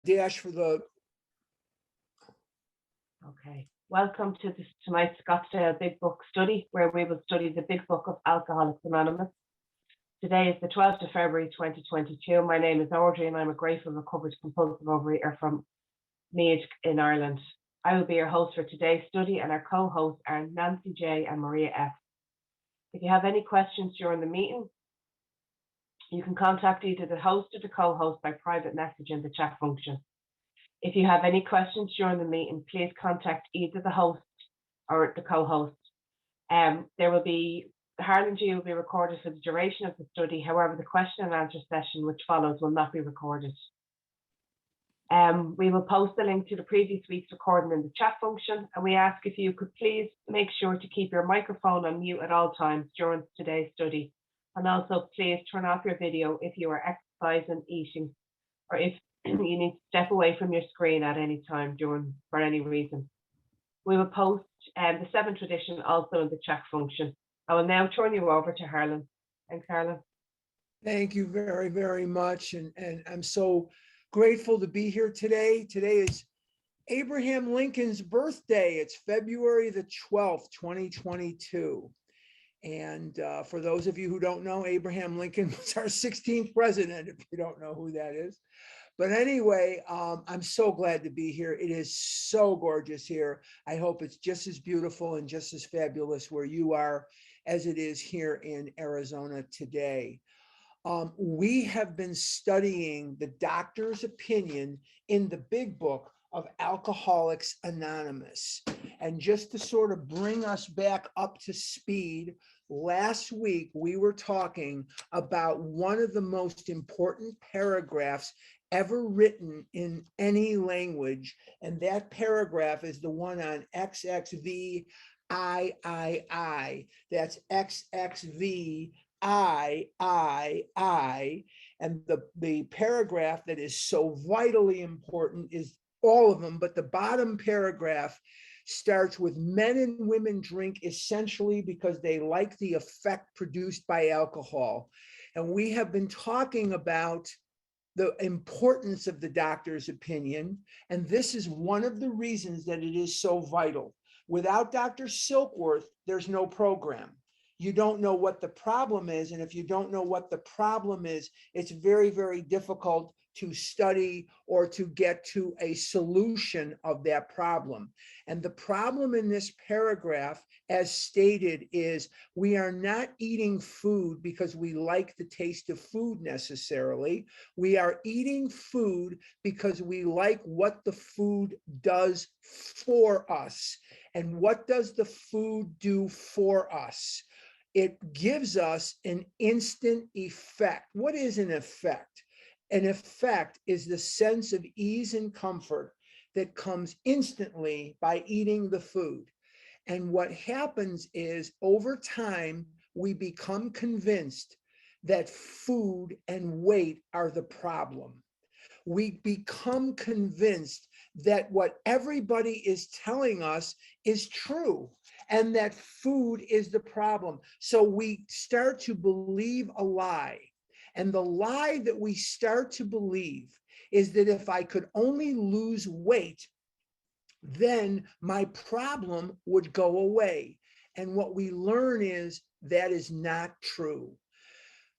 dash for the. Okay. Welcome to tonight's Scottsdale Big Book study, where we will study the Big Book of Alcoholics Anonymous. Today is the 12th of February 2022. My name is Audrey and I'm a grateful recovered compulsive overeater from Meath in Ireland. I will be your host for today's study, and our co-hosts are Nancy J and Maria F. If you have any questions during the meeting, you can contact either the host or the co-host by private message in the chat function. If you have any questions during the meeting, please contact either the host or the co-host. Harlan G will be recorded for the duration of the study. However, the question and answer session which follows will not be recorded. We will post the link to the previous week's recording in the chat function, and we ask if you could please make sure to keep your microphone on mute at all times during today's study. And also please turn off your video if you are exercising, eating, or if you need to step away from your screen at any time for any reason. We will post the seventh tradition also in the chat function. I will now turn you over to Harlan. Thanks, Harlan. Thank you very, very much. And I'm so grateful to be here today. Today is Abraham Lincoln's birthday. It's February the 12th, 2022. And for those of you who don't know, Abraham Lincoln was our 16th president, if you don't know who that is. But anyway, I'm so glad to be here. It is so gorgeous here. I hope it's just as beautiful and just as fabulous where you are as it is here in Arizona today. We have been studying the doctor's opinion in the Big Book of Alcoholics Anonymous. And just to sort of bring us back up to speed, last week we were talking about one of the most important paragraphs ever written in any language. And that paragraph is the one on XXV I. That's XXV I. And the paragraph that is so vitally important is all of them, but the bottom paragraph starts with men and women drink essentially because they like the effect produced by alcohol. And we have been talking about the importance of the doctor's opinion. And this is one of the reasons that it is so vital. Without Dr. Silkworth, there's no program. You don't know what the problem is. And if you don't know what the problem is, it's very, very difficult to study or to get to a solution of that problem. And the problem in this paragraph, as stated, is we are not eating food because we like the taste of food necessarily. We are eating food because we like what the food does for us. And what does the food do for us? It gives us an instant effect. What is an effect? An effect is the sense of ease and comfort that comes instantly by eating the food. And what happens is over time, we become convinced that food and weight are the problem. We become convinced that what everybody is telling us is true and that food is the problem. So we start to believe a lie. And the lie that we start to believe is that if I could only lose weight, then my problem would go away. And what we learn is that is not true.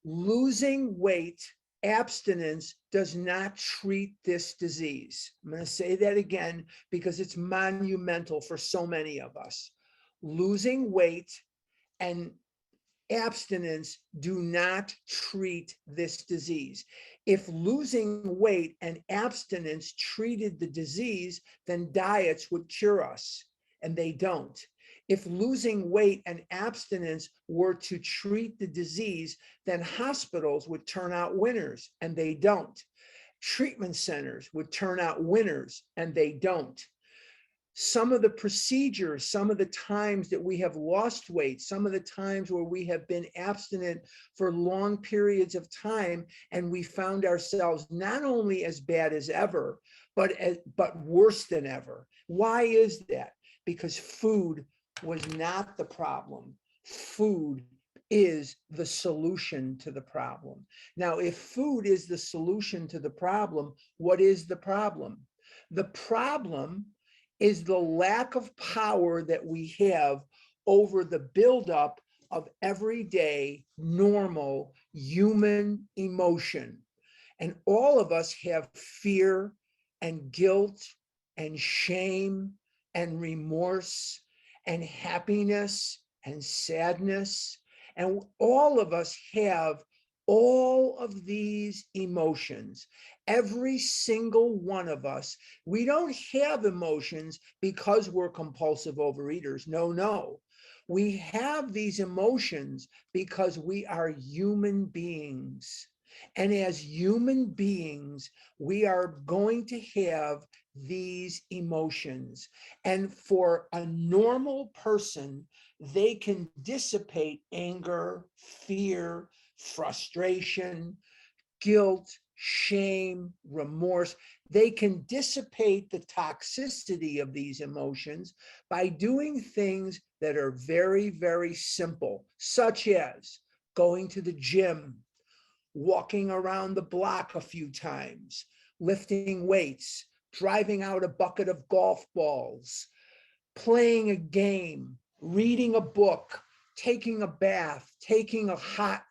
Losing weight, abstinence, does not treat this disease. I'm going to say that again because it's monumental for so many of us. Losing weight and abstinence do not treat this disease. If losing weight and abstinence treated the disease, then diets would cure us, and they don't. If losing weight and abstinence were to treat the disease, then hospitals would turn out winners, and they don't. Treatment centers would turn out winners, and they don't. Some of the procedures, some of the times that we have lost weight, some of the times where we have been abstinent for long periods of time, and we found ourselves not only as bad as ever, but worse than ever. Why is that? Because food was not the problem. Food is the solution to the problem. Now, if food is the solution to the problem, what is the problem? The problem is the lack of power that we have over the buildup of everyday, normal human emotion. And all of us have fear and guilt and shame and remorse and happiness and sadness. And all of us have all of these emotions. Every single one of us. We don't have emotions because we're compulsive overeaters. No, no. We have these emotions because we are human beings. And as human beings, we are going to have these emotions. And for a normal person, they can dissipate anger, fear, frustration, guilt, shame, remorse. They can dissipate the toxicity of these emotions by doing things that are very, very simple, such as going to the gym, walking around the block a few times, lifting weights, driving out a bucket of golf balls, playing a game, reading a book, taking a bath, taking a hot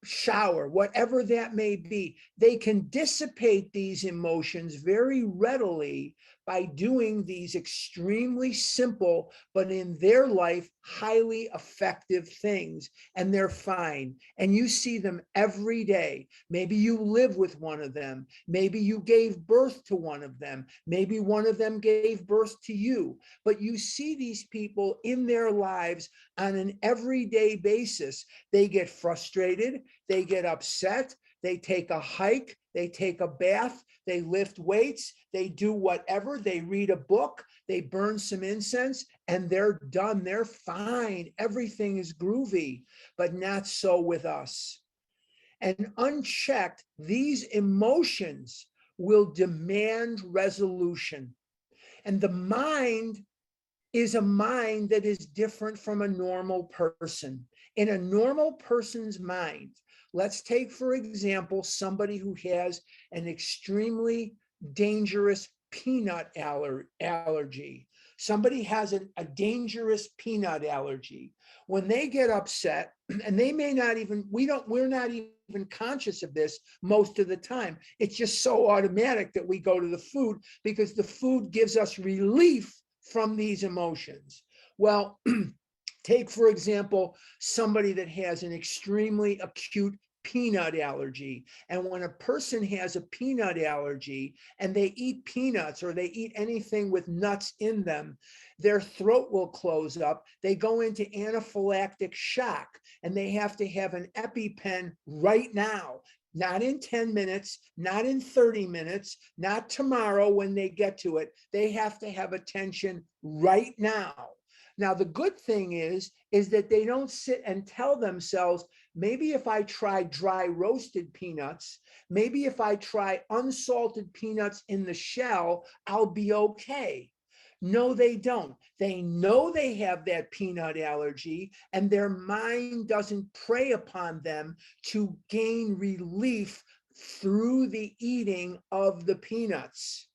shower, whatever that may be. They can dissipate these emotions very readily by doing these extremely simple, but in their life, highly effective things, and they're fine. And you see them every day. Maybe you live with one of them. Maybe you gave birth to one of them. Maybe one of them gave birth to you. But you see these people in their lives on an everyday basis. They get frustrated, they get upset, they take a hike, they take a bath, they lift weights, they do whatever, they read a book, they burn some incense, and they're done. They're fine. Everything is groovy, but not so with us. And unchecked, these emotions will demand resolution. And the mind is a mind that is different from a normal person. In a normal person's mind, let's take, for example, somebody who has an extremely dangerous peanut allergy. Somebody has a dangerous peanut allergy. When they get upset, and they may not even, we're not even conscious of this most of the time. It's just so automatic that we go to the food because the food gives us relief from these emotions. Well, take, for example, somebody that has an extremely acute peanut allergy. And when a person has a peanut allergy and they eat peanuts or they eat anything with nuts in them, their throat will close up. They go into anaphylactic shock and they have to have an EpiPen right now. Not in 10 minutes, not in 30 minutes, not tomorrow when they get to it. They have to have attention right now. Now, the good thing is that they don't sit and tell themselves, maybe if I try dry roasted peanuts, maybe if I try unsalted peanuts in the shell, I'll be okay. No, they don't. They know they have that peanut allergy, and their mind doesn't prey upon them to gain relief through the eating of the peanuts.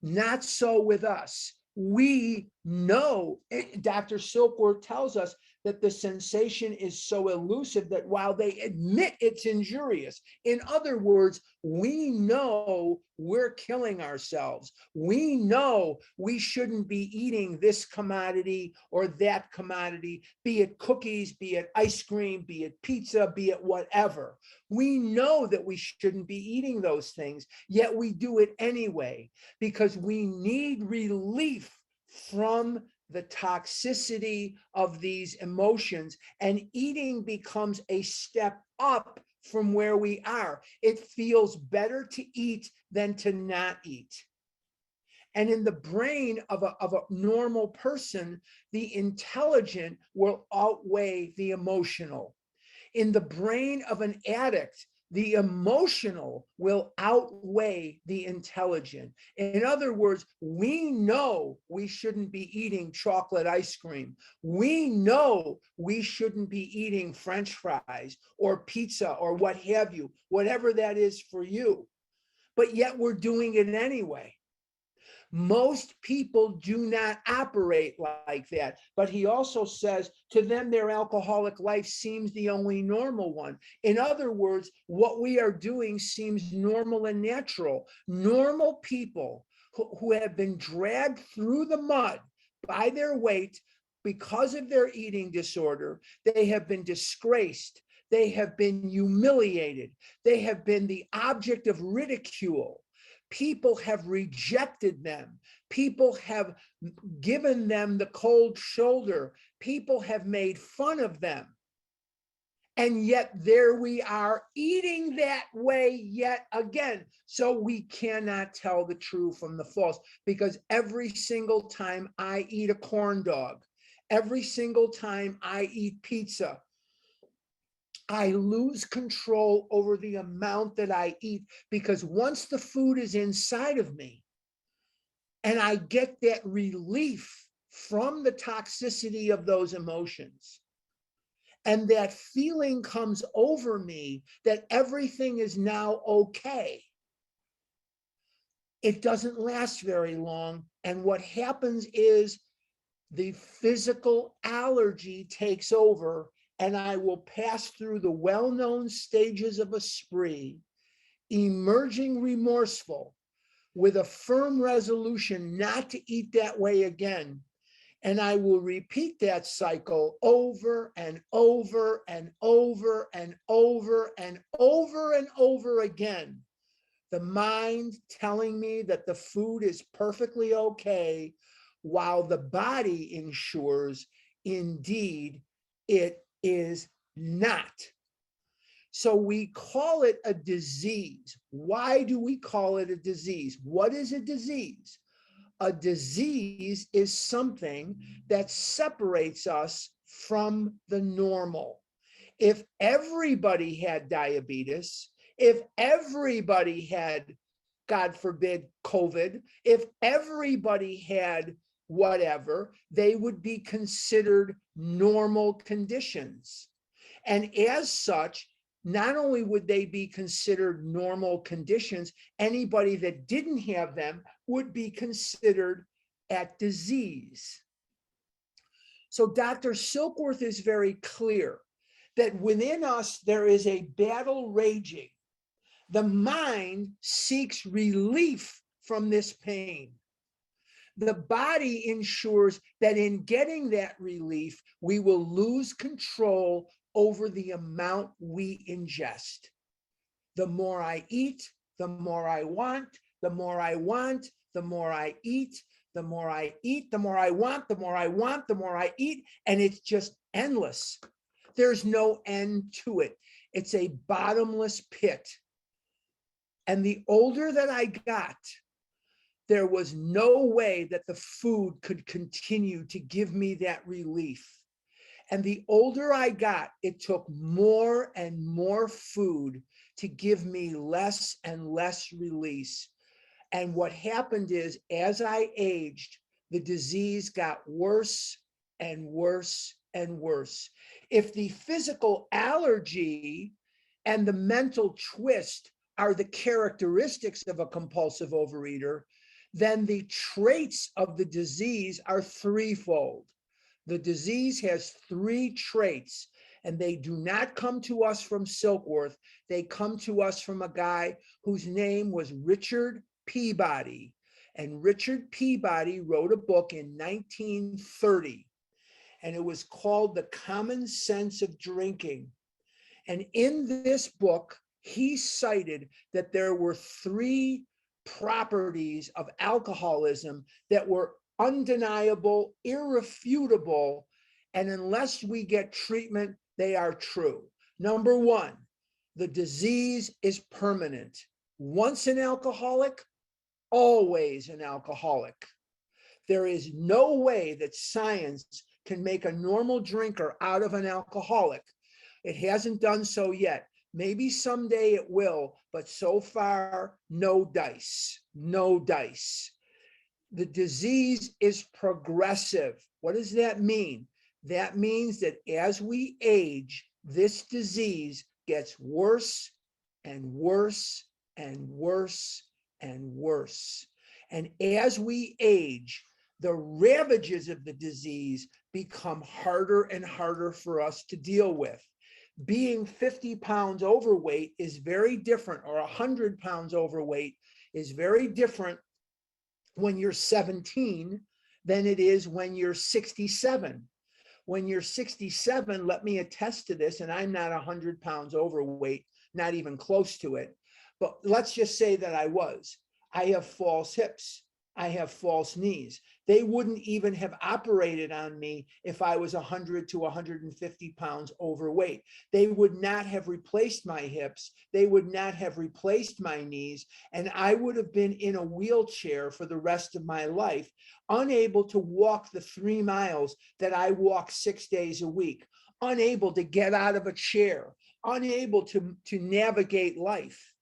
Not so with us. We know, Dr. Silkworth tells us that the sensation is so elusive that while they admit it's injurious, in other words, we know we're killing ourselves. We know we shouldn't be eating this commodity or that commodity, be it cookies, be it ice cream, be it pizza, be it whatever. We know that we shouldn't be eating those things, yet we do it anyway because we need relief from the toxicity of these emotions, and eating becomes a step up from where we are. It feels better to eat than to not eat. And in the brain of a normal person, the intelligent will outweigh the emotional. In the brain of an addict, the emotional will outweigh the intelligent. In other words, we know we shouldn't be eating chocolate ice cream. We know we shouldn't be eating French fries or pizza or what have you, whatever that is for you. But yet we're doing it anyway. Most people do not operate like that. But he also says to them, their alcoholic life seems the only normal one. In other words, what we are doing seems normal and natural. Normal people who have been dragged through the mud by their weight because of their eating disorder, they have been disgraced. They have been humiliated. They have been the object of ridicule. People have rejected them. People have given them the cold shoulder. People have made fun of them. And yet there we are eating that way yet again. So we cannot tell the true from the false, because every single time I eat a corn dog, every single time I eat pizza, I lose control over the amount that I eat, because once the food is inside of me and I get that relief from the toxicity of those emotions, and that feeling comes over me that everything is now okay, it doesn't last very long. And what happens is the physical allergy takes over, and I will pass through the well-known stages of a spree, emerging remorseful with a firm resolution not to eat that way again. And I will repeat that cycle over and over and over and over and over and over again. The mind telling me that the food is perfectly okay, while the body ensures indeed it is not. So we call it a disease. Why do we call it a disease? What is a disease? A disease is something that separates us from the normal. If everybody had diabetes, if everybody had, God forbid, COVID, if everybody had whatever, they would be considered normal conditions. And as such, not only would they be considered normal conditions, anybody that didn't have them would be considered at disease. So Dr. Silkworth is very clear that within us there is a battle raging. The mind seeks relief from this pain. The body ensures that in getting that relief, we will lose control over the amount we ingest. The more I eat, the more I want, the more I want, the more I eat, the more I eat, the more I want, the more I want, the more I eat, and it's just endless. There's no end to it. It's a bottomless pit. And the older that I got, there was no way that the food could continue to give me that relief. And the older I got, it took more and more food to give me less and less release. And what happened is, as I aged, the disease got worse and worse and worse. If the physical allergy and the mental twist are the characteristics of a compulsive overeater, then the traits of the disease are threefold. The disease has three traits, and they do not come to us from Silkworth. They come to us from a guy whose name was Richard Peabody. And Richard Peabody wrote a book in 1930, and it was called The Common Sense of Drinking. And in this book, he cited that there were three properties of alcoholism that were undeniable, irrefutable, and unless we get treatment, they are true. Number one, the disease is permanent. Once an alcoholic, always an alcoholic. There is no way that science can make a normal drinker out of an alcoholic. It hasn't done so yet. Maybe someday it will, but so far, no dice, no dice. The disease is progressive. What does that mean? That means that as we age, this disease gets worse and worse and worse and worse. And as we age, the ravages of the disease become harder and harder for us to deal with. Being 50 pounds overweight is very different, or 100 pounds overweight is very different when you're 17 than it is when you're 67. When you're 67, let me attest to this, and I'm not 100 pounds overweight, not even close to it. But let's just say that I was. I have false hips. I have false knees. They wouldn't even have operated on me if I was 100 to 150 pounds overweight. They would not have replaced my hips. They would not have replaced my knees. And I would have been in a wheelchair for the rest of my life, unable to walk the 3 miles that I walk 6 days a week, unable to get out of a chair, unable to navigate life.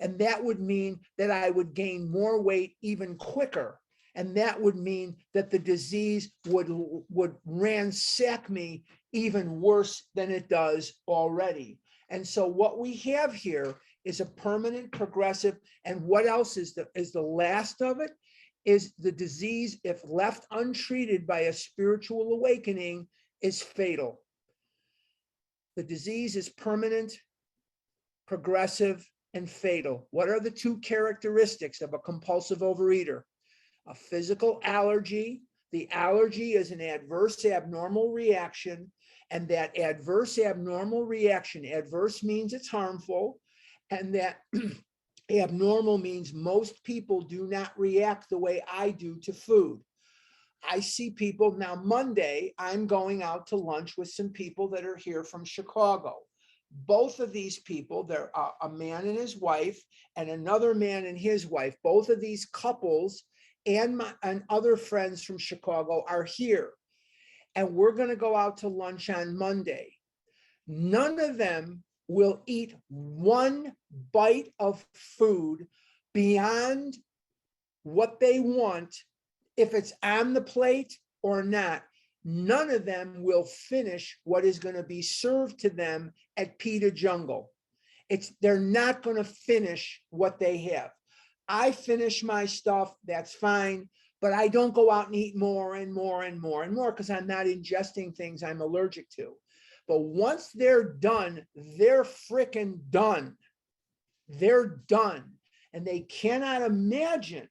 And that would mean that I would gain more weight even quicker. And that would mean that the disease would ransack me even worse than it does already. And so what we have here is a permanent progressive. And what else is the last of it? Is the disease, if left untreated by a spiritual awakening, is fatal. The disease is permanent, progressive, and fatal. What are the 2 characteristics of a compulsive overeater? A physical allergy. The allergy is an adverse abnormal reaction, and that adverse abnormal reaction, adverse means it's harmful, and that abnormal means most people do not react the way I do to food. I see people now. Monday, I'm going out to lunch with some people that are here from Chicago. Both of these people, they're a man and his wife and another man and his wife. Both of these couples and other friends from Chicago are here. And we're going to go out to lunch on Monday. None of them will eat one bite of food beyond what they want, if it's on the plate or not. None of them will finish what is going to be served to them at Pita Jungle. They're not going to finish what they have. I finish my stuff, that's fine, but I don't go out and eat more and more and more and more because I'm not ingesting things I'm allergic to. But once they're done, they're freaking done. They're done. And they cannot imagine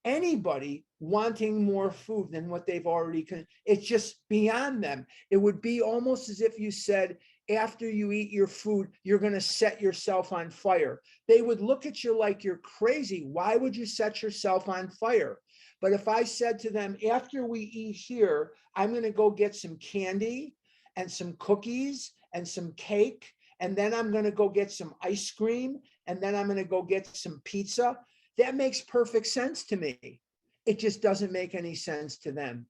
anybody wanting more food than what they've already it's just beyond them. It would be almost as if you said, after you eat your food, you're going to set yourself on fire. They would look at you like you're crazy. Why would you set yourself on fire? But if I said to them, after we eat here, I'm going to go get some candy and some cookies and some cake, and then I'm going to go get some ice cream, and then I'm going to go get some pizza, that makes perfect sense to me. It just doesn't make any sense to them.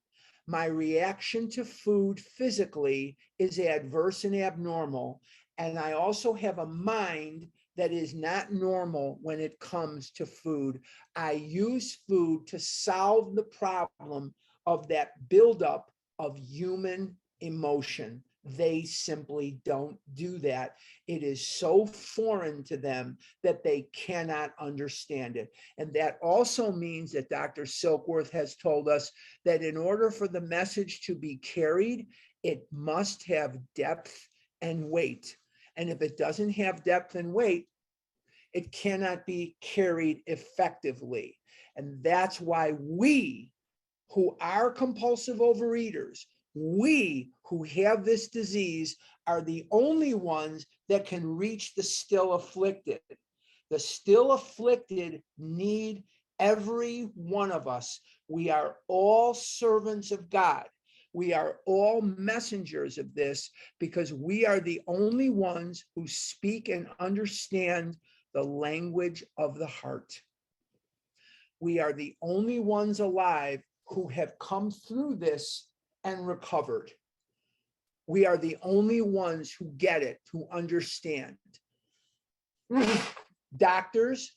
My reaction to food physically is adverse and abnormal. And I also have a mind that is not normal when it comes to food. I use food to solve the problem of that buildup of human emotion. They simply don't do that. It is so foreign to them that they cannot understand it. And that also means that Dr. Silkworth has told us that in order for the message to be carried, it must have depth and weight. And if it doesn't have depth and weight, it cannot be carried effectively. And that's why we, who are compulsive overeaters, we who have this disease, are the only ones that can reach the still afflicted. The still afflicted need every one of us. We are all servants of God. We are all messengers of this because we are the only ones who speak and understand the language of the heart. We are the only ones alive who have come through this and recovered. We are the only ones who get it, who understand. Doctors,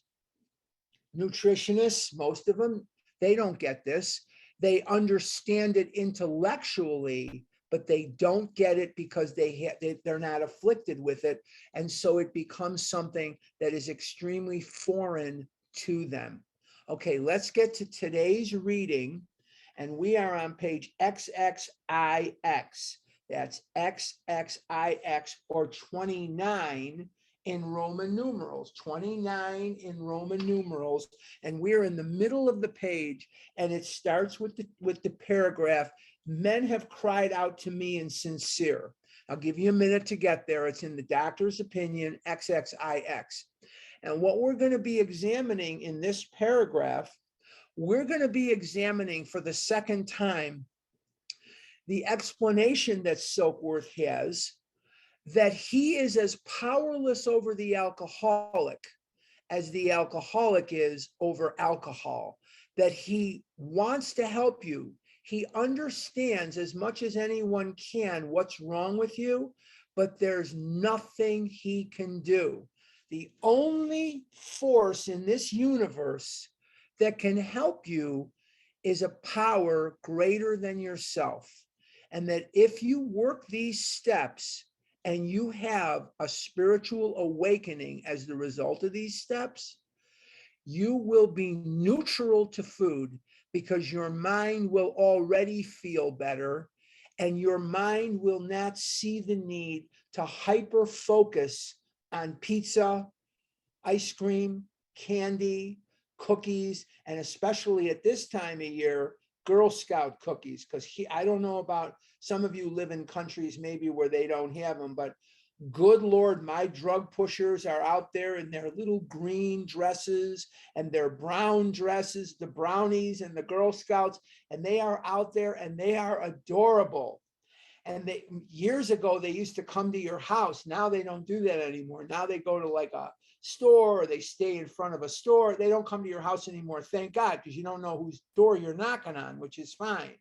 nutritionists, most of them, they don't get this. They understand it intellectually, but they don't get it because they're not afflicted with it. And so it becomes something that is extremely foreign to them. Okay, let's get to today's reading. And we are on page XXIX. That's XXIX, or 29 in Roman numerals, 29 in Roman numerals. And we're in the middle of the page, and it starts with the paragraph, men have cried out to me in sincere. I'll give you a minute to get there. It's in the doctor's opinion, XXIX. And what we're going to be examining in this paragraph, we're going to be examining for the second time the explanation that Silkworth has, that he is as powerless over the alcoholic as the alcoholic is over alcohol, that he wants to help you. He understands as much as anyone can what's wrong with you, but there's nothing he can do. The only force in this universe that can help you is a power greater than yourself. And that if you work these steps and you have a spiritual awakening as the result of these steps, you will be neutral to food because your mind will already feel better, and your mind will not see the need to hyper focus on pizza, ice cream, candy, cookies, and especially at this time of year, Girl Scout cookies, because I don't know about some of you live in countries maybe where they don't have them, but good Lord, my drug pushers are out there in their little green dresses and their brown dresses, the brownies and the Girl Scouts, and they are out there and they are adorable. And years ago, they used to come to your house. Now they don't do that anymore. Now they go to like a store, or they stay in front of a store. They don't come to your house anymore, thank God, because you don't know whose door you're knocking on, which is fine.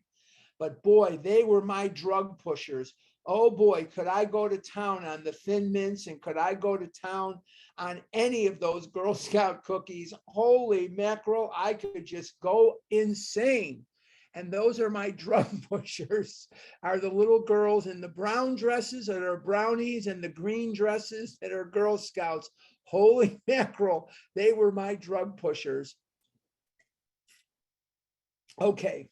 But boy, they were my drug pushers. Oh boy, could I go to town on the Thin Mints, and could I go to town on any of those Girl Scout cookies? Holy mackerel, I could just go insane. And those are my drug pushers, are the little girls in the brown dresses that are brownies and the green dresses that are Girl Scouts. Holy mackerel, they were my drug pushers. Okay.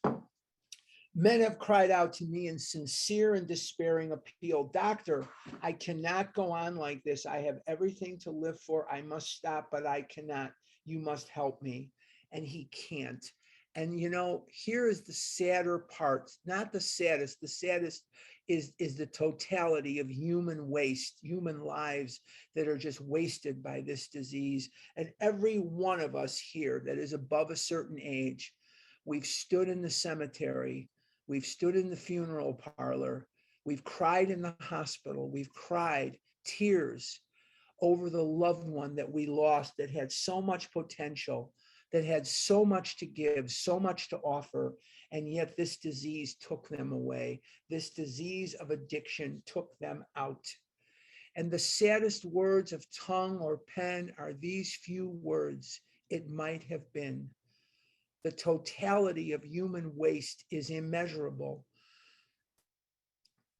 Men have cried out to me in sincere and despairing appeal. Doctor, I cannot go on like this. I have everything to live for. I must stop, but I cannot. You must help me. And he can't. And you know, here is the sadder part, not the saddest. The saddest is the totality of human waste, human lives that are just wasted by this disease. And every one of us here that is above a certain age, we've stood in the cemetery, we've stood in the funeral parlor, we've cried in the hospital, we've cried tears over the loved one that we lost that had so much potential, that had so much to give, so much to offer, and yet this disease took them away. This disease of addiction took them out. And the saddest words of tongue or pen are these few words: it might have been. The totality of human waste is immeasurable.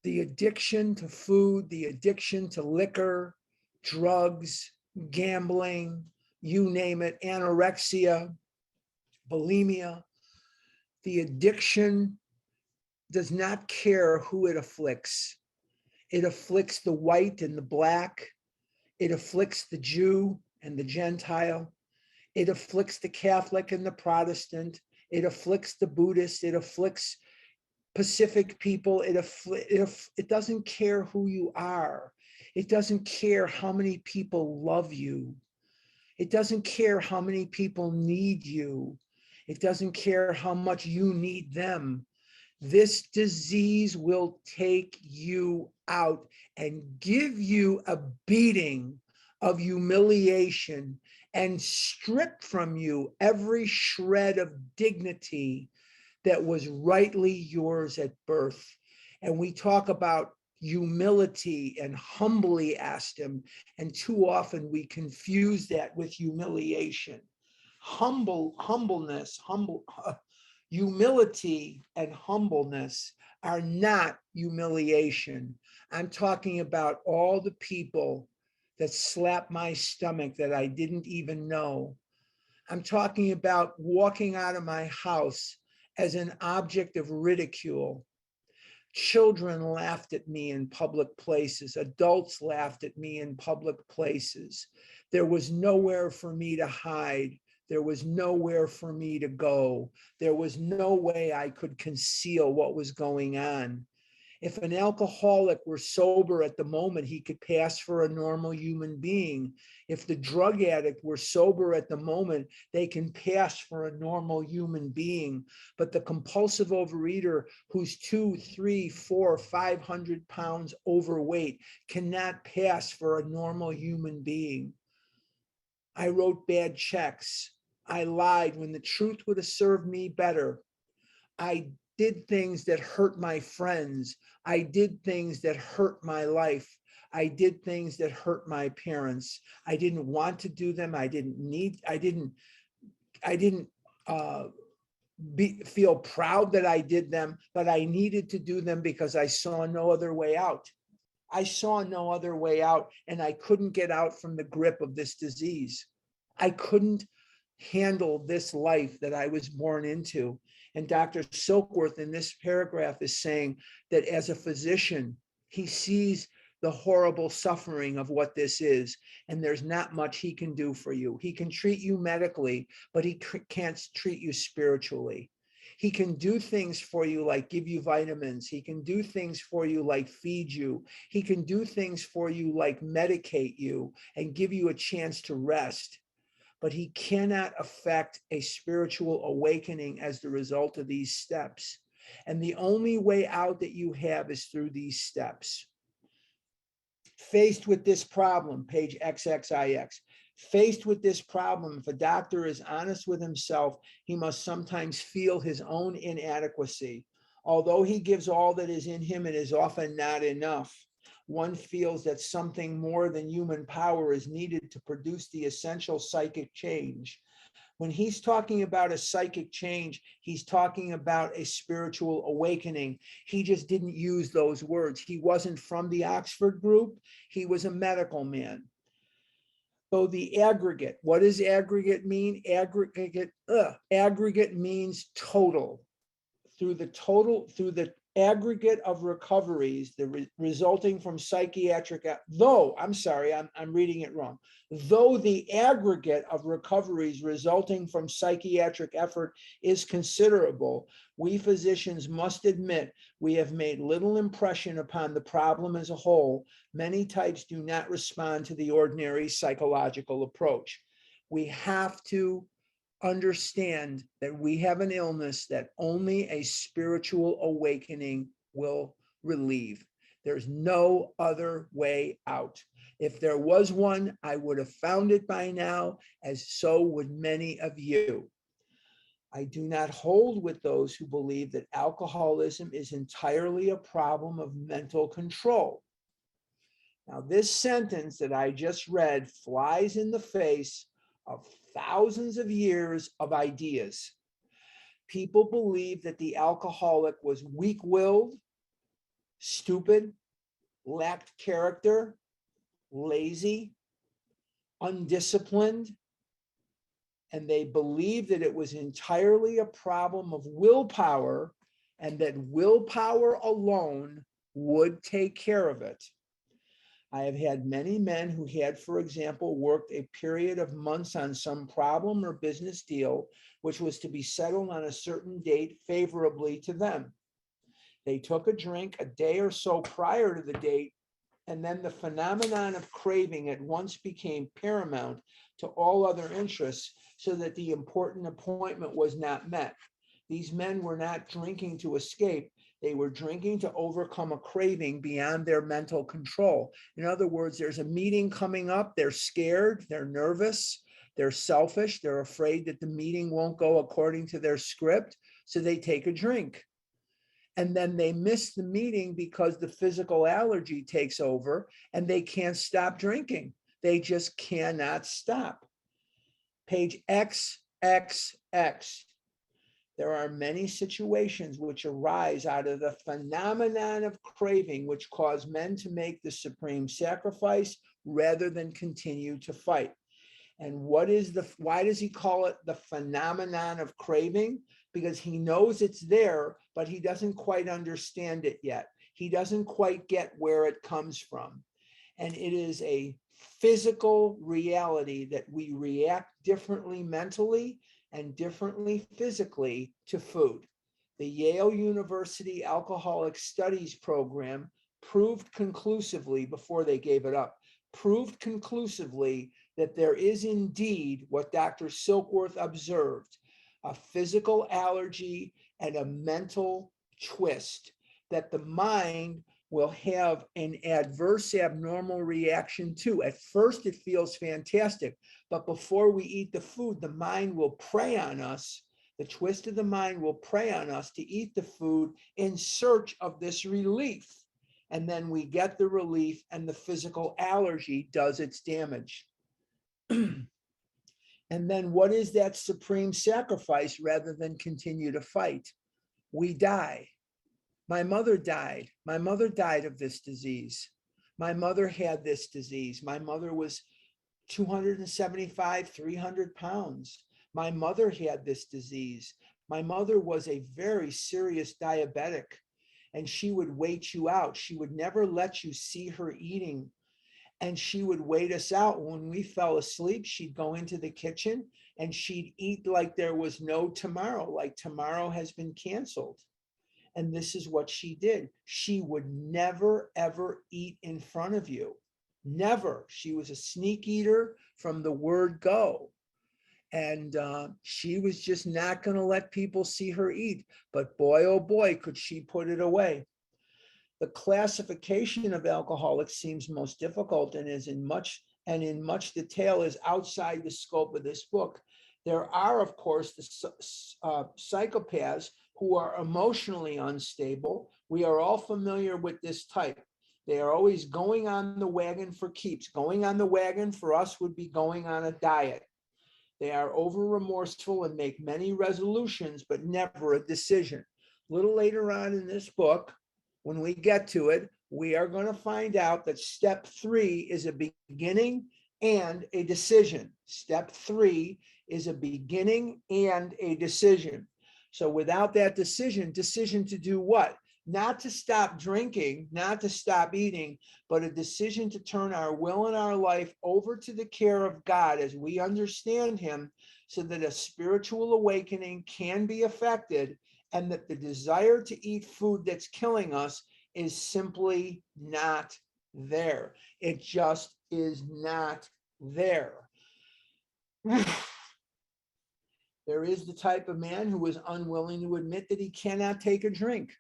The addiction to food, the addiction to liquor, drugs, gambling, you name it, anorexia, bulimia. The addiction does not care who it afflicts. It afflicts the white and the black. It afflicts the Jew and the Gentile. It afflicts the Catholic and the Protestant. It afflicts the Buddhist. It afflicts Pacific people. It doesn't care who you are. It doesn't care how many people love you. It doesn't care how many people need you. It doesn't care how much you need them. This disease will take you out and give you a beating of humiliation and strip from you every shred of dignity that was rightly yours at birth. And we talk about humility and humbly asked him. And too often we confuse that with humiliation. Humility and humbleness are not humiliation. I'm talking about all the people that slapped my stomach that I didn't even know. I'm talking about walking out of my house as an object of ridicule. Children laughed at me in public places. Adults laughed at me in public places. There was nowhere for me to hide. There was nowhere for me to go. There was no way I could conceal what was going on. If an alcoholic were sober at the moment, he could pass for a normal human being. If the drug addict were sober at the moment, they can pass for a normal human being. But the compulsive overeater who's 2, 3, 4, 500 pounds overweight cannot pass for a normal human being. I wrote bad checks. I lied when the truth would have served me better. I did things that hurt my friends. I did things that hurt my life. I did things that hurt my parents. I didn't want to do them. I didn't feel proud that I did them, but I needed to do them because I saw no other way out. I saw no other way out, and I couldn't get out from the grip of this disease. I couldn't handle this life that I was born into. And Dr. Silkworth in this paragraph is saying that as a physician, he sees the horrible suffering of what this is, and there's not much he can do for you. He can treat you medically, but he can't treat you spiritually. He can do things for you like give you vitamins. He can do things for you like feed you. He can do things for you like medicate you and give you a chance to rest. But he cannot affect a spiritual awakening as the result of these steps. And the only way out that you have is through these steps. Faced with this problem, page XXIX, faced with this problem, if a doctor is honest with himself, he must sometimes feel his own inadequacy. Although he gives all that is in him, it is often not enough. One feels that something more than human power is needed to produce the essential psychic change. When he's talking about a psychic change, he's talking about a spiritual awakening. He just didn't use those words. He wasn't from the Oxford group. He was a medical man. So the aggregate, what does aggregate mean? Aggregate means total. Through the aggregate of recoveries, resulting from psychiatric, I'm reading it wrong. Though the aggregate of recoveries resulting from psychiatric effort is considerable, we physicians must admit we have made little impression upon the problem as a whole. Many types do not respond to the ordinary psychological approach. We have to understand that we have an illness that only a spiritual awakening will relieve. There's no other way out. If there was one, I would have found it by now, as so would many of you. I do not hold with those who believe that alcoholism is entirely a problem of mental control. Now, this sentence that I just read flies in the face of thousands of years of ideas. People believe that the alcoholic was weak-willed, stupid, lacked character, lazy, undisciplined, and they believed that it was entirely a problem of willpower and that willpower alone would take care of it. I have had many men who had, for example, worked a period of months on some problem or business deal, which was to be settled on a certain date favorably to them. They took a drink a day or so prior to the date, and then the phenomenon of craving at once became paramount to all other interests, so that the important appointment was not met. These men were not drinking to escape. They were drinking to overcome a craving beyond their mental control. In other words, there's a meeting coming up. They're scared. They're nervous. They're selfish. They're afraid that the meeting won't go according to their script. So they take a drink. And then they miss the meeting because the physical allergy takes over and they can't stop drinking. They just cannot stop. Page XXX. There are many situations which arise out of the phenomenon of craving, which cause men to make the supreme sacrifice rather than continue to fight. And why does he call it the phenomenon of craving? Because he knows it's there, but he doesn't quite understand it yet. He doesn't quite get where it comes from. And it is a physical reality that we react differently mentally and differently physically to food. The Yale University Alcoholic Studies program proved conclusively, before they gave it up, proved conclusively that there is indeed what Dr. Silkworth observed, a physical allergy and a mental twist, that the mind will have an adverse abnormal reaction to. At first, it feels fantastic, but before we eat the food, the mind will prey on us. The twist of the mind will prey on us to eat the food in search of this relief. And then we get the relief and the physical allergy does its damage. And then what is that supreme sacrifice rather than continue to fight? We die. My mother died. My mother died of this disease. My mother had this disease. My mother was 275, 300 pounds. My mother had this disease. My mother was a very serious diabetic, and she would wait you out. She would never let you see her eating. And she would wait us out. When we fell asleep, she'd go into the kitchen and she'd eat like there was no tomorrow, like tomorrow has been canceled. And this is what she did. She would never, ever eat in front of you. Never. She was a sneak eater from the word go. And she was just not going to let people see her eat. But boy, oh boy, could she put it away. The classification of alcoholics seems most difficult and is in much detail is outside the scope of this book. There are, of course, the psychopaths who are emotionally unstable. We are all familiar with this type. They are always going on the wagon for keeps. Going on the wagon for us would be going on a diet. They are over remorseful and make many resolutions, but never a decision. A little later on in this book, when we get to it, we are going to find out that step 3 is a beginning and a decision. Step 3 is a beginning and a decision. So without that decision to do what? Not to stop drinking, not to stop eating, but a decision to turn our will and our life over to the care of God as we understand him, so that a spiritual awakening can be effected, and that the desire to eat food that's killing us is simply not there. It just is not there. There is the type of man who is unwilling to admit that he cannot take a drink.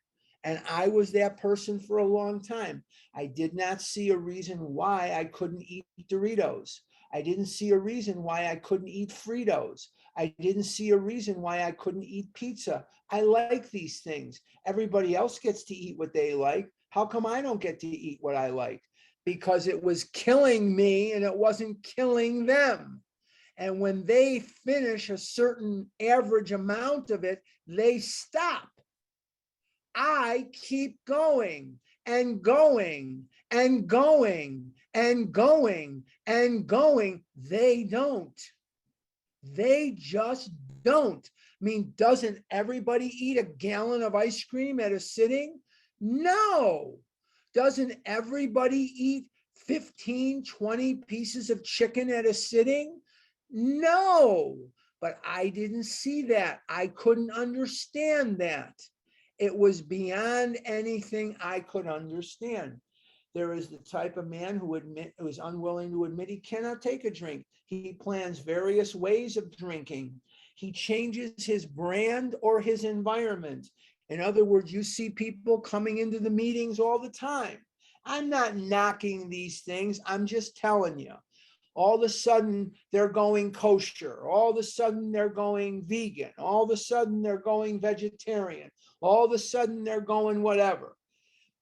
And I was that person for a long time. I did not see a reason why I couldn't eat Doritos. I didn't see a reason why I couldn't eat Fritos. I didn't see a reason why I couldn't eat pizza. I like these things. Everybody else gets to eat what they like. How come I don't get to eat what I like? Because it was killing me and it wasn't killing them. And when they finish a certain average amount of it, they stop. I keep going and going and going and going and going. They don't. They just don't. I mean, doesn't everybody eat a gallon of ice cream at a sitting? No. Doesn't everybody eat 15, 20 pieces of chicken at a sitting? No. But I didn't see that. I couldn't understand that. It was beyond anything I could understand. There is the type of man who is unwilling to admit he cannot take a drink. He plans various ways of drinking. He changes his brand or his environment. In other words, you see people coming into the meetings all the time. I'm not knocking these things. I'm just telling you. All of a sudden they're going kosher. All of a sudden they're going vegan. All of a sudden they're going vegetarian. All of a sudden they're going whatever.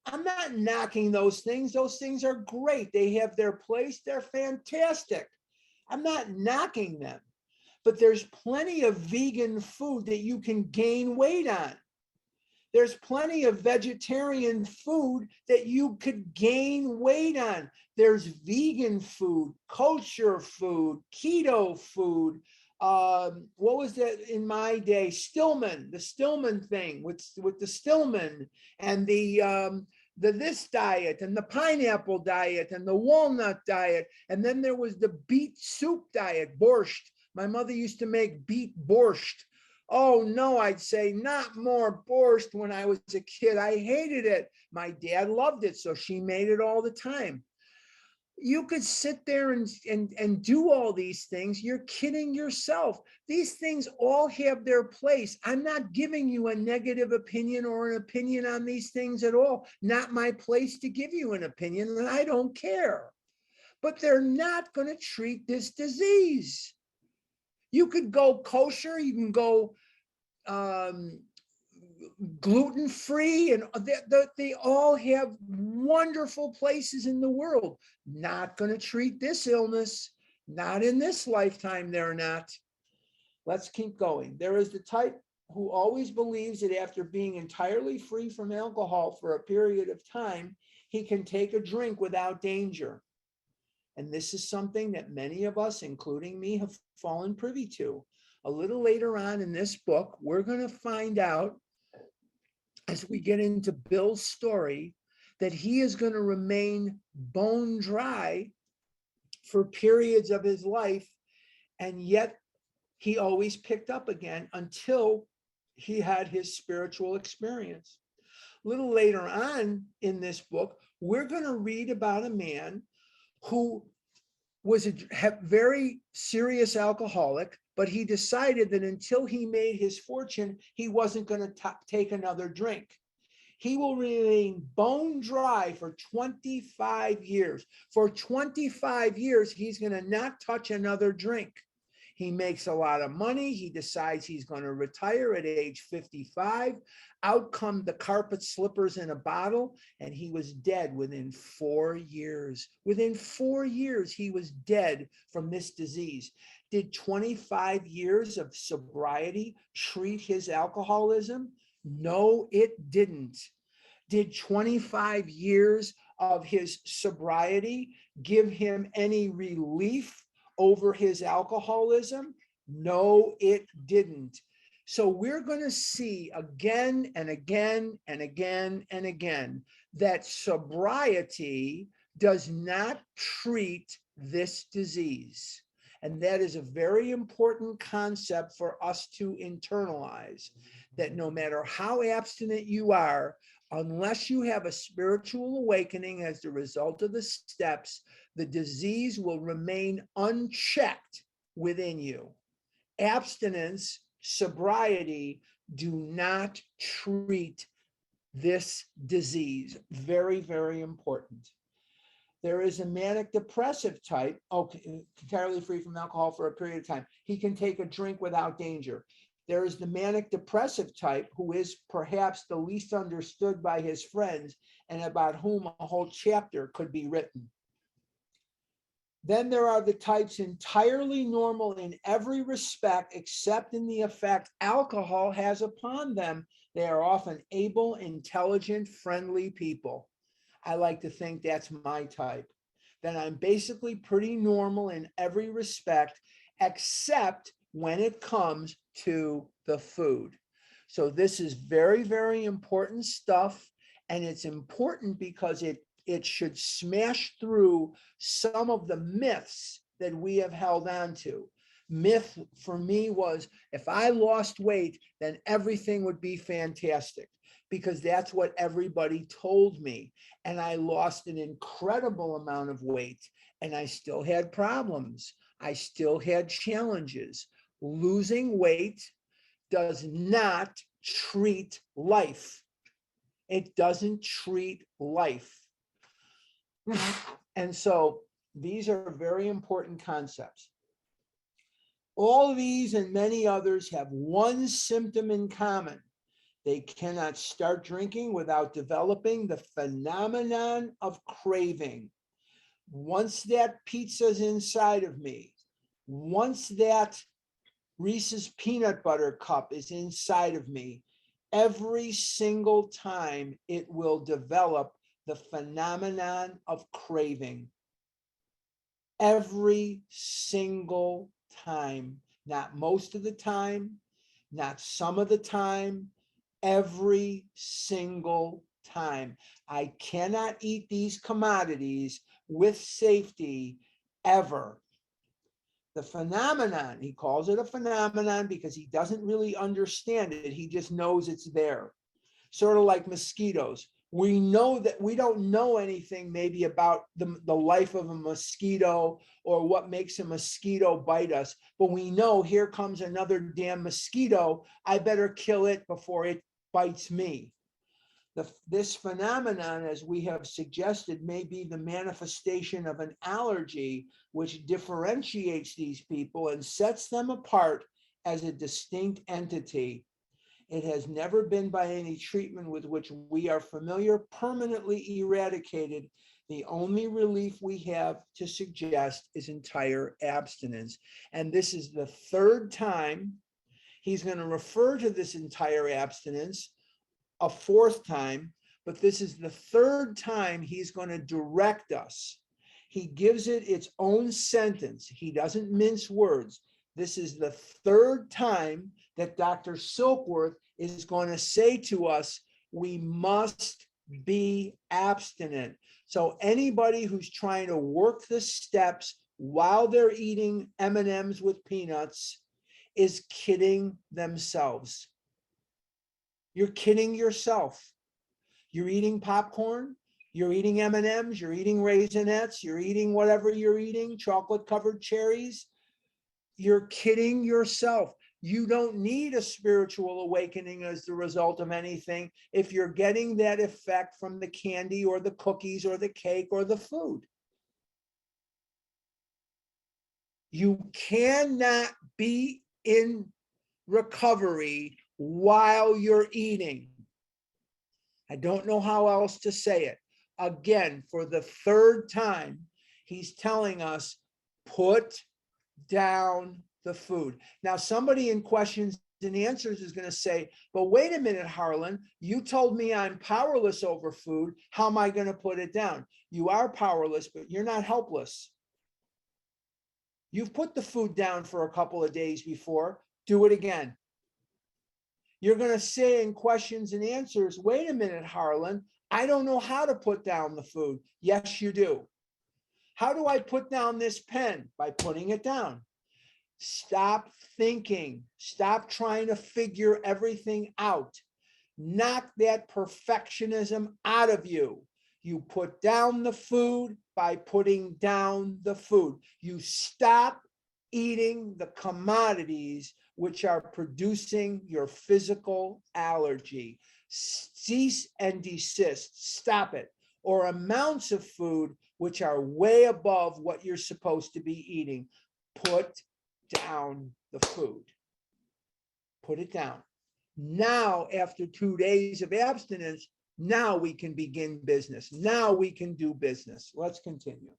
I'm not knocking those things. Those things are great. They have their place. They're fantastic. I'm not knocking them. But there's plenty of vegan food that you can gain weight on. There's plenty of vegetarian food that you could gain weight on. There's vegan food, kosher food, keto food. What was that in my day? Stillman, the Stillman thing with the Stillman and the this diet and the pineapple diet and the walnut diet. And then there was the beet soup diet, borscht. My mother used to make beet borscht. Oh no, I'd say not more borscht when I was a kid. I hated it. My dad loved it, so she made it all the time. You could sit there and do all these things. You're kidding yourself. These things all have their place. I'm not giving you a negative opinion or an opinion on these things at all. Not my place to give you an opinion, and I don't care. But they're not going to treat this disease. You could go kosher, you can go gluten-free, and they all have wonderful places in the world. Not going to treat this illness, not in this lifetime, they're not. Let's keep going. There is the type who always believes that after being entirely free from alcohol for a period of time, he can take a drink without danger. And this is something that many of us, including me, have fallen privy to. A little later on in this book, we're going to find out, as we get into Bill's story, that he is going to remain bone dry for periods of his life, and yet he always picked up again until he had his spiritual experience. A little later on in this book, we're going to read about a man who was a very serious alcoholic, but he decided that until he made his fortune, he wasn't going to take another drink. He will remain bone dry for 25 years. For 25 years, he's going to not touch another drink. He makes a lot of money. He decides he's going to retire at age 55. Out come the carpet slippers in a bottle, and he was dead within 4 years. Within 4 years, he was dead from this disease. Did 25 years of sobriety treat his alcoholism? No, it didn't. Did 25 years of his sobriety give him any relief over his alcoholism? No, it didn't. So we're going to see again and again and again and again that sobriety does not treat this disease. And that is a very important concept for us to internalize, that no matter how abstinent you are, unless you have a spiritual awakening as the result of the steps, the disease will remain unchecked within you. Abstinence, sobriety do not treat this disease. Very, very important. There is a manic depressive type, entirely free from alcohol for a period of time. He can take a drink without danger. There is the manic depressive type, who is perhaps the least understood by his friends and about whom a whole chapter could be written. Then there are the types entirely normal in every respect, except in the effect alcohol has upon them. They are often able, intelligent, friendly people. I like to think that's my type. Then I'm basically pretty normal in every respect, except when it comes to the food. So this is very, very important stuff. And it's important because it should smash through some of the myths that we have held on to. Myth for me was, if I lost weight, then everything would be fantastic, because that's what everybody told me. And I lost an incredible amount of weight, and I still had problems. I still had challenges. Losing weight does not treat life. It doesn't treat life. And so These are very important concepts. All these and many others have one symptom in common. They cannot start drinking without developing the phenomenon of craving. Once that pizza's inside of me, once that Reese's peanut butter cup is inside of me, every single time it will develop the phenomenon of craving. Every single time, not most of the time, not some of the time, every single time. I cannot eat these commodities with safety ever. The phenomenon, he calls it a phenomenon because he doesn't really understand it. He just knows it's there. Sort of like mosquitoes. We know that we don't know anything maybe about the life of a mosquito or what makes a mosquito bite us, but we know here comes another damn mosquito. I better kill it before it bites me. This phenomenon, as we have suggested, may be the manifestation of an allergy, which differentiates these people and sets them apart as a distinct entity. It has never been by any treatment with which we are familiar permanently eradicated. The only relief we have to suggest is entire abstinence. And this is the third time he's going to refer to this entire abstinence, a fourth time, but this is the third time he's going to direct us. He gives it its own sentence. He doesn't mince words. This is the third time that Dr. Silkworth is going to say to us, we must be abstinent. So anybody who's trying to work the steps while they're eating M&Ms with peanuts is kidding themselves. You're kidding yourself. You're eating popcorn, you're eating M&Ms, you're eating Raisinets, you're eating whatever you're eating, chocolate-covered cherries. You're kidding yourself. You don't need a spiritual awakening as the result of anything if you're getting that effect from the candy or the cookies or the cake or the food. You cannot be in recovery while you're eating. I don't know how else to say it. Again, for the third time, he's telling us, put down the food. Now, somebody in questions and answers is going to say, but wait a minute, Harlan, you told me I'm powerless over food. How am I going to put it down? You are powerless, but you're not helpless. You've put the food down for a couple of days before. Do it again. You're going to say in questions and answers, wait a minute, Harlan, I don't know how to put down the food. Yes, you do. How do I put down this pen? By putting it down. Stop thinking. Stop trying to figure everything out. Knock that perfectionism out of you. You put down the food by putting down the food. You stop eating the commodities which are producing your physical allergy. Cease and desist. Stop it. Or amounts of food which are way above what you're supposed to be eating. Put down the food. Put it down. Now, after 2 days of abstinence, now we can begin business. Now we can do business. Let's continue.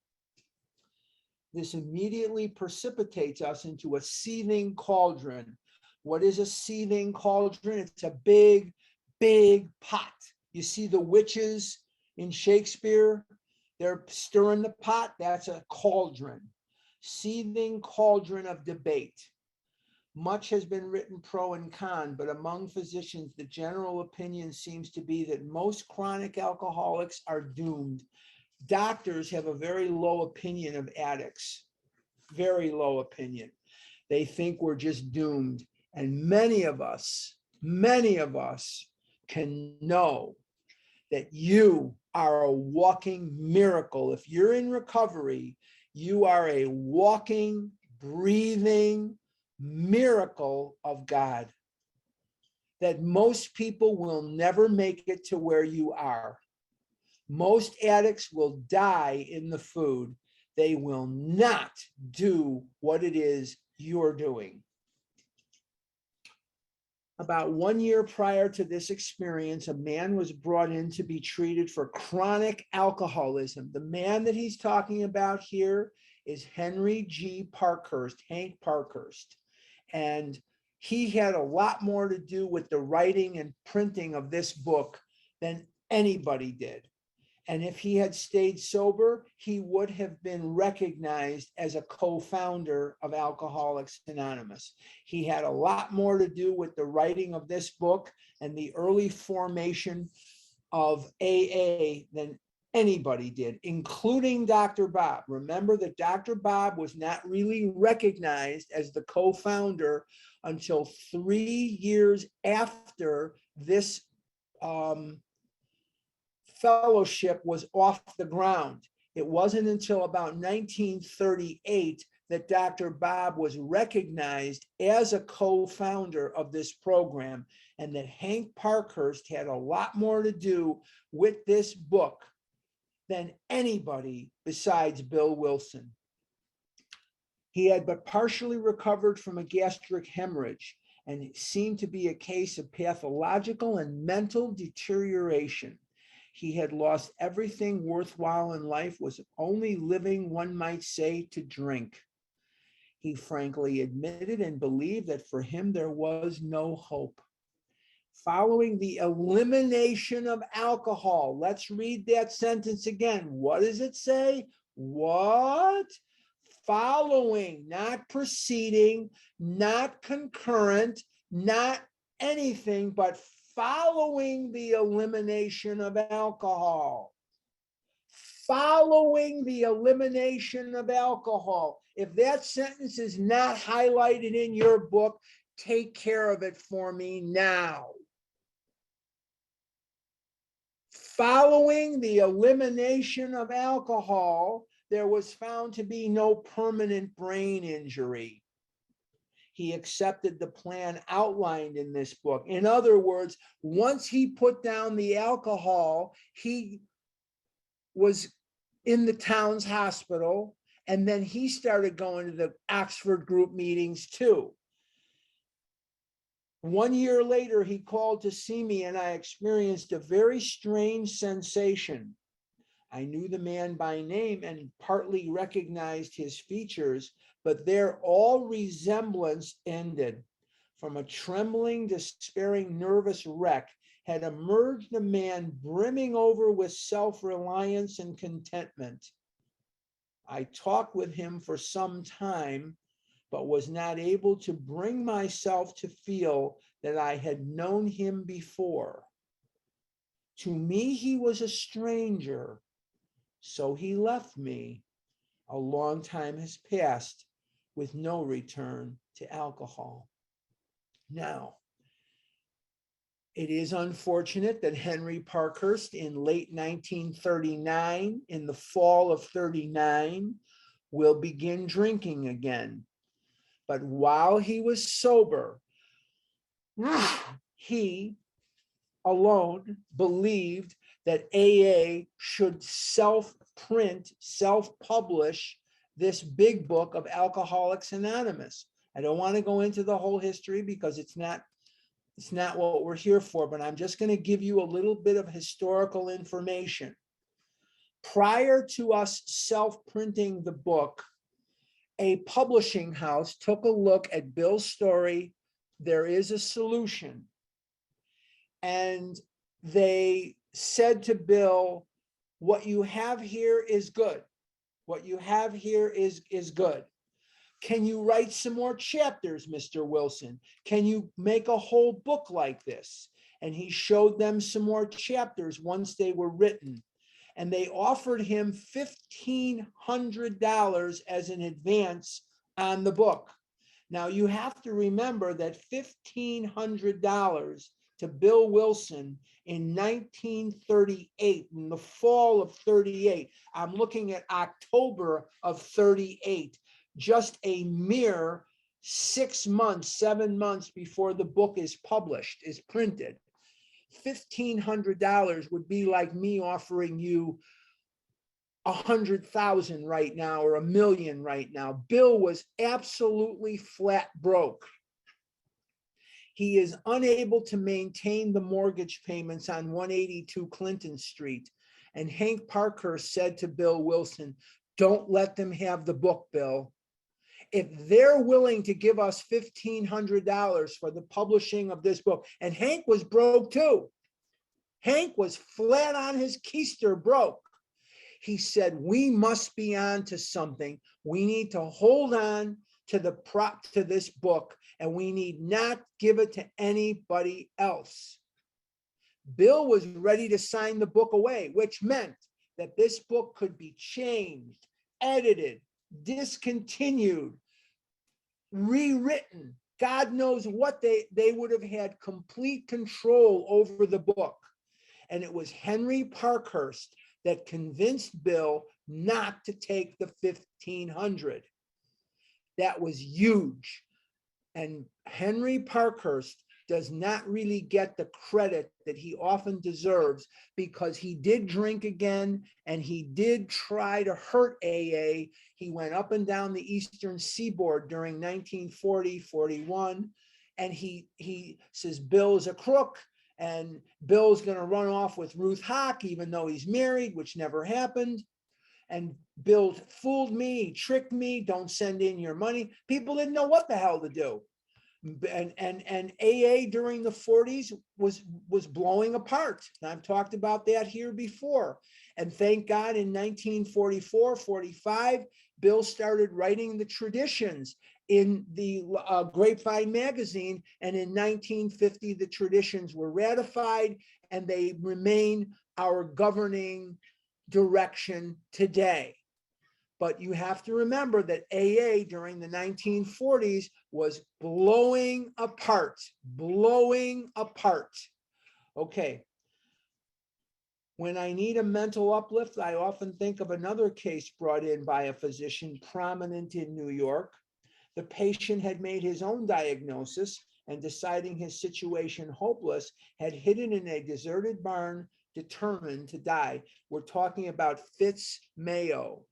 This immediately precipitates us into a seething cauldron. What is a seething cauldron? It's a big, big pot. You see the witches in Shakespeare? They're stirring the pot. That's a cauldron. Seething cauldron of debate. Much has been written pro and con, but among physicians, the general opinion seems to be that most chronic alcoholics are doomed. Doctors have a very low opinion of addicts, very low opinion. They think we're just doomed. And many of us can know that you are a walking miracle. If you're in recovery, you are a walking, breathing miracle of God, that most people will never make it to where you are. Most addicts will die in the food. They will not do what it is you're doing. About 1 year prior to this experience, a man was brought in to be treated for chronic alcoholism. The man that he's talking about here is Henry G. Parkhurst, Hank Parkhurst. And he had a lot more to do with the writing and printing of this book than anybody did. And if he had stayed sober, he would have been recognized as a co-founder of Alcoholics Anonymous. He had a lot more to do with the writing of this book and the early formation of AA than anybody did, including Dr. Bob. Remember that Dr. Bob was not really recognized as the co-founder until 3 years after this fellowship was off the ground. It wasn't until about 1938 that Dr. Bob was recognized as a co-founder of this program, and that Hank Parkhurst had a lot more to do with this book than anybody besides Bill Wilson. He had but partially recovered from a gastric hemorrhage, and it seemed to be a case of pathological and mental deterioration. He had lost everything worthwhile in life, was only living, one might say, to drink. He frankly admitted and believed that for him there was no hope. Following the elimination of alcohol, let's read that sentence again. What does it say? What? Following, not preceding, not concurrent, not anything, but following the elimination of alcohol. Following the elimination of alcohol. If that sentence is not highlighted in your book, take care of it for me now. Following the elimination of alcohol, there was found to be no permanent brain injury. He accepted the plan outlined in this book. In other words, once he put down the alcohol, he was in the town's hospital, and then he started going to the Oxford group meetings too. 1 year later, he called to see me, and I experienced a very strange sensation. I knew the man by name and partly recognized his features, but there all resemblance ended. From a trembling, despairing, nervous wreck had emerged a man brimming over with self-reliance and contentment. I talked with him for some time, but was not able to bring myself to feel that I had known him before. To me, he was a stranger, so he left me. A long time has passed with no return to alcohol. Now, it is unfortunate that Henry Parkhurst in late 1939, in the fall of 39, will begin drinking again. But while he was sober, he alone believed that AA should self-print, self-publish this big book of Alcoholics Anonymous. I don't want to go into the whole history because it's not what we're here for, but I'm just going to give you a little bit of historical information. Prior to us self-printing the book, a publishing house took a look at Bill's story, There Is a Solution, and they said to Bill, what you have here is good. What you have here is good. Can you write some more chapters, Mr. Wilson? Can you make a whole book like this? And he showed them some more chapters once they were written. And they offered him $1,500 as an advance on the book. Now you have to remember that $1,500 to Bill Wilson in 1938, in the fall of 38, I'm looking at October of 38, just a mere 6 months, 7 months before the book is published, is printed. $1,500 would be like me offering you 100,000 right now or 1 million right now. Bill was absolutely flat broke. He is unable to maintain the mortgage payments on 182 Clinton Street. And Hank Parkhurst said to Bill Wilson, don't let them have the book, Bill. If they're willing to give us $1,500 for the publishing of this book, and Hank was broke too. Hank was flat on his keister broke. He said, we must be on to something. We need to hold on to this book, and we need not give it to anybody else. Bill was ready to sign the book away, which meant that this book could be changed, edited, discontinued, rewritten. God knows what they would have had complete control over the book. And it was Henry Parkhurst that convinced Bill not to take the 1,500. That was huge. And Henry Parkhurst does not really get the credit that he often deserves, because he did drink again and he did try to hurt AA. He went up and down the Eastern Seaboard during 1940, 41. And he says, Bill's a crook, and Bill's going to run off with Ruth Hock, even though he's married, which never happened. And Bill fooled me, he tricked me, don't send in your money. People didn't know what the hell to do. And AA during the 40s was blowing apart. And I've talked about that here before. And thank God in 1944, 45, Bill started writing the traditions in the Grapevine magazine. And in 1950, the traditions were ratified, and they remain our governing direction today. But you have to remember that AA during the 1940s was blowing apart. Okay. When I need a mental uplift, I often think of another case brought in by a physician prominent in New York. The patient had made his own diagnosis, and deciding his situation hopeless, had hidden in a deserted barn, determined to die. We're talking about Fitz Mayo.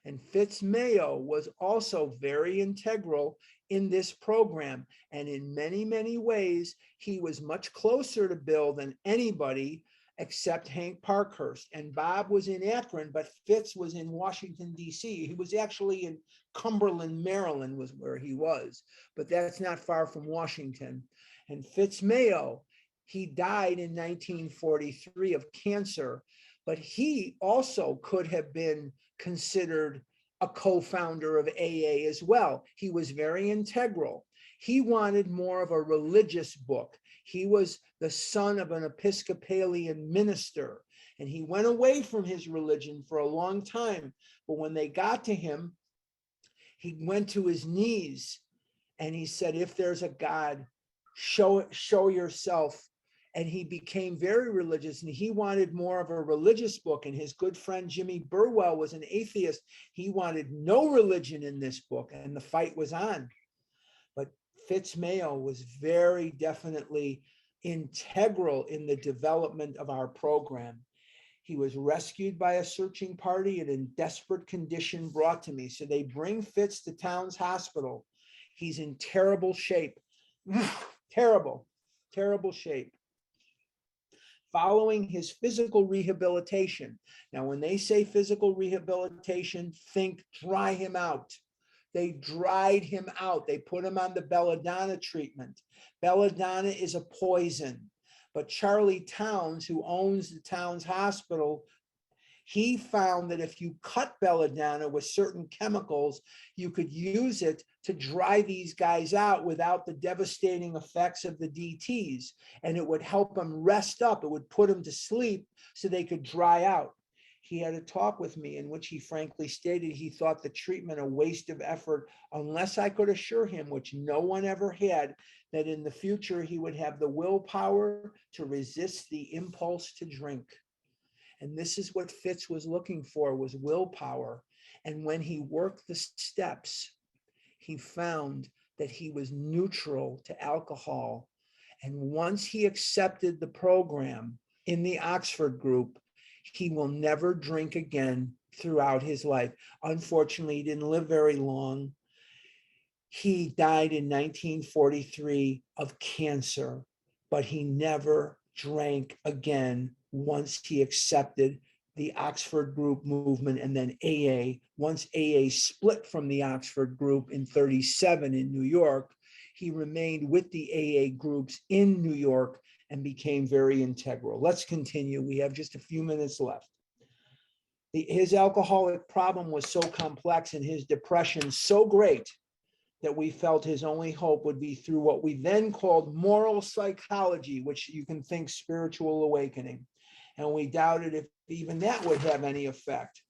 And Fitz Mayo was also very integral in this program. And in many, many ways, he was much closer to Bill than anybody except Hank Parkhurst. And Bob was in Akron, but Fitz was in Washington, D.C. He was actually in Cumberland, Maryland was where he was, but that's not far from Washington. And Fitz Mayo, he died in 1943 of cancer, but he also could have been considered a co-founder of AA as well. He was very integral. He wanted more of a religious book. He was the son of an Episcopalian minister, and he went away from his religion for a long time. But when they got to him, he went to his knees and he said, if there's a God, show yourself. And he became very religious, and he wanted more of a religious book. And his good friend Jimmy Burwell was an atheist. He wanted no religion in this book, and the fight was on. But Fitz Mayo was very definitely integral in the development of our program. He was rescued by a searching party and in desperate condition brought to me. So they bring Fitz to Towns Hospital. He's in terrible shape. Terrible shape. Following his physical rehabilitation. Now, when they say physical rehabilitation, think dry him out. They dried him out. They put him on the belladonna treatment. Belladonna is a poison. But Charlie Towns, who owns the Towns Hospital, he found that if you cut belladonna with certain chemicals, you could use it to dry these guys out without the devastating effects of the DTs. And it would help them rest up. It would put them to sleep so they could dry out. He had a talk with me in which he frankly stated he thought the treatment a waste of effort unless I could assure him, which no one ever had, that in the future he would have the willpower to resist the impulse to drink. And this is what Fitz was looking for, was willpower. And when he worked the steps, he found that he was neutral to alcohol. And once he accepted the program in the Oxford group, he will never drink again throughout his life. Unfortunately, he didn't live very long. He died in 1943 of cancer, but he never drank again once he accepted the Oxford group movement and then AA. Once AA split from the Oxford group in 37 in New York, he remained with the AA groups in New York and became very integral. Let's continue. We have just a few minutes left. His alcoholic problem was so complex and his depression so great that we felt his only hope would be through what we then called moral psychology, which you can think spiritual awakening. And we doubted if even that would have any effect.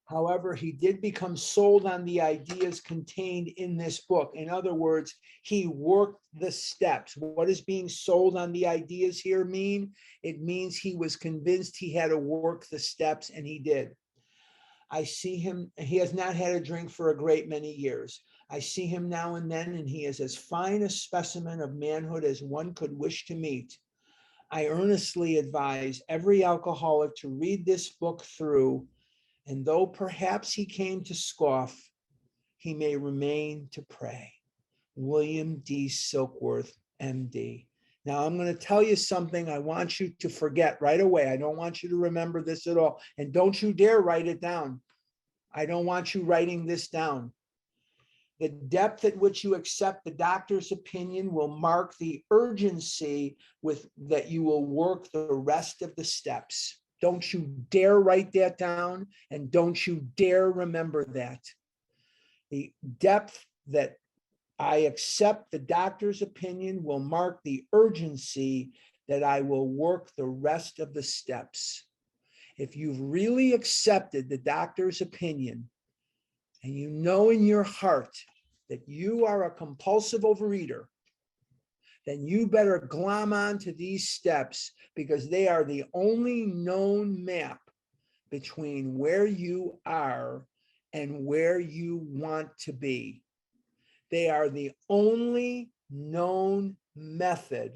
However, he did become sold on the ideas contained in this book. In other words, he worked the steps. What does being sold on the ideas here mean? It means he was convinced he had to work the steps, and he did. I see him, he has not had a drink for a great many years. I see him now and then, and he is as fine a specimen of manhood as one could wish to meet. I earnestly advise every alcoholic to read this book through, and though perhaps he came to scoff, he may remain to pray. William D. Silkworth, MD. Now, I'm going to tell you something I want you to forget right away. I don't want you to remember this at all. And don't you dare write it down. I don't want you writing this down. The depth at which you accept the doctor's opinion will mark the urgency with that you will work the rest of the steps. Don't you dare write that down, and don't you dare remember that. The depth that I accept the doctor's opinion will mark the urgency that I will work the rest of the steps. If you've really accepted the doctor's opinion and you know in your heart that you are a compulsive overeater, then you better glom on to these steps, because they are the only known map between where you are and where you want to be. They are the only known method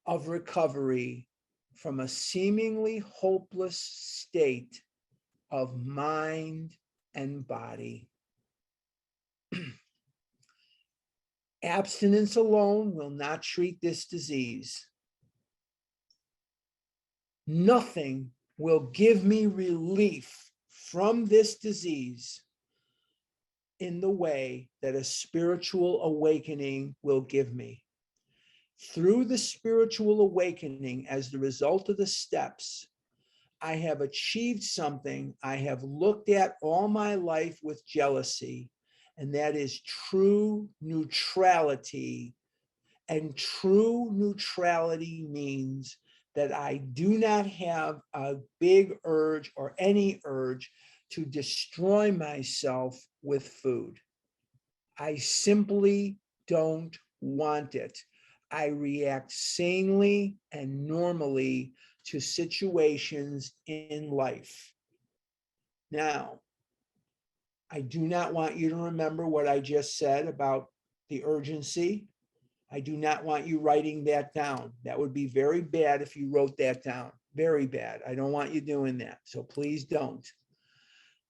of recovery from a seemingly hopeless state of mind and body. Abstinence alone will not treat this disease. Nothing will give me relief from this disease in the way that a spiritual awakening will give me. Through the spiritual awakening, as the result of the steps, I have achieved something I have looked at all my life with jealousy, and that is true neutrality. And true neutrality means that I do not have a big urge or any urge to destroy myself with food. I simply don't want it. I react sanely and normally to situations in life. Now, I do not want you to remember what I just said about the urgency. I do not want you writing that down. That would be very bad if you wrote that down. Very bad. I don't want you doing that. So please don't.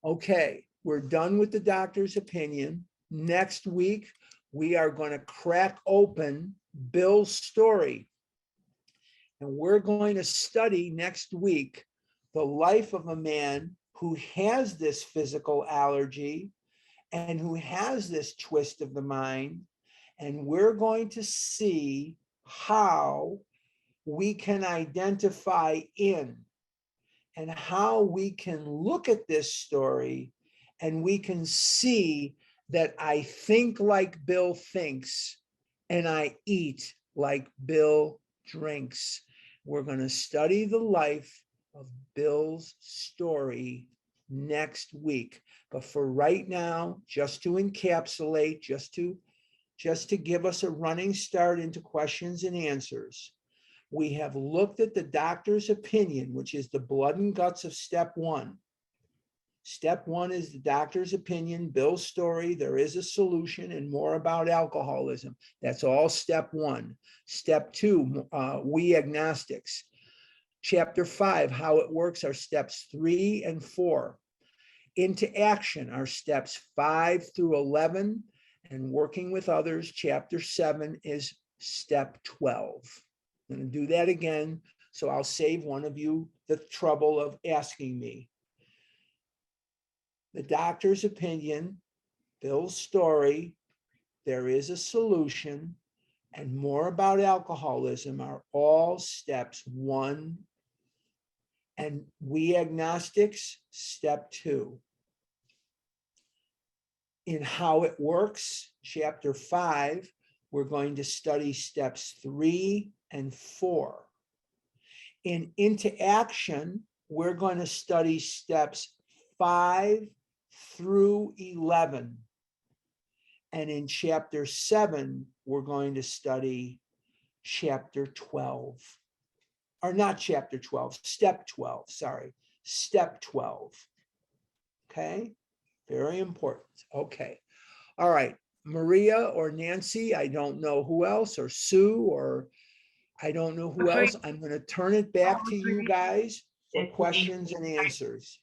Okay, we're done with the doctor's opinion. Next week, we are going to crack open Bill's story. And we're going to study next week the life of a man who has this physical allergy and who has this twist of the mind. And we're going to see how we can identify in and how we can look at this story and we can see that I think like Bill thinks and I eat like Bill drinks. We're going to study the life of Bill's story next week. But for right now, just to encapsulate, just to give us a running start into questions and answers, we have looked at the doctor's opinion, which is the blood and guts of step one. Step one is the doctor's opinion, Bill's story, there is a solution, and more about alcoholism. That's all step one. Step two, we agnostics. Chapter 5, how it works, are steps 3 and 4. Into action are steps 5 through 11, and working with others, chapter 7 is step 12. I'm going to do that again, so I'll save one of you the trouble of asking me. The doctor's opinion, Bill's story, there is a solution, and more about alcoholism are all steps 1, and we agnostics, step 2. In how it works, chapter 5, we're going to study steps 3 and 4. In into action, we're going to study steps 5 through 11. And in chapter 7, we're going to study chapter 12. Or not chapter 12, step 12, sorry, step 12. Okay, very important. Okay, all right, Maria or Nancy, I don't know who else, or Sue, or I don't know who else. I'm going to turn it back to you guys for questions and answers.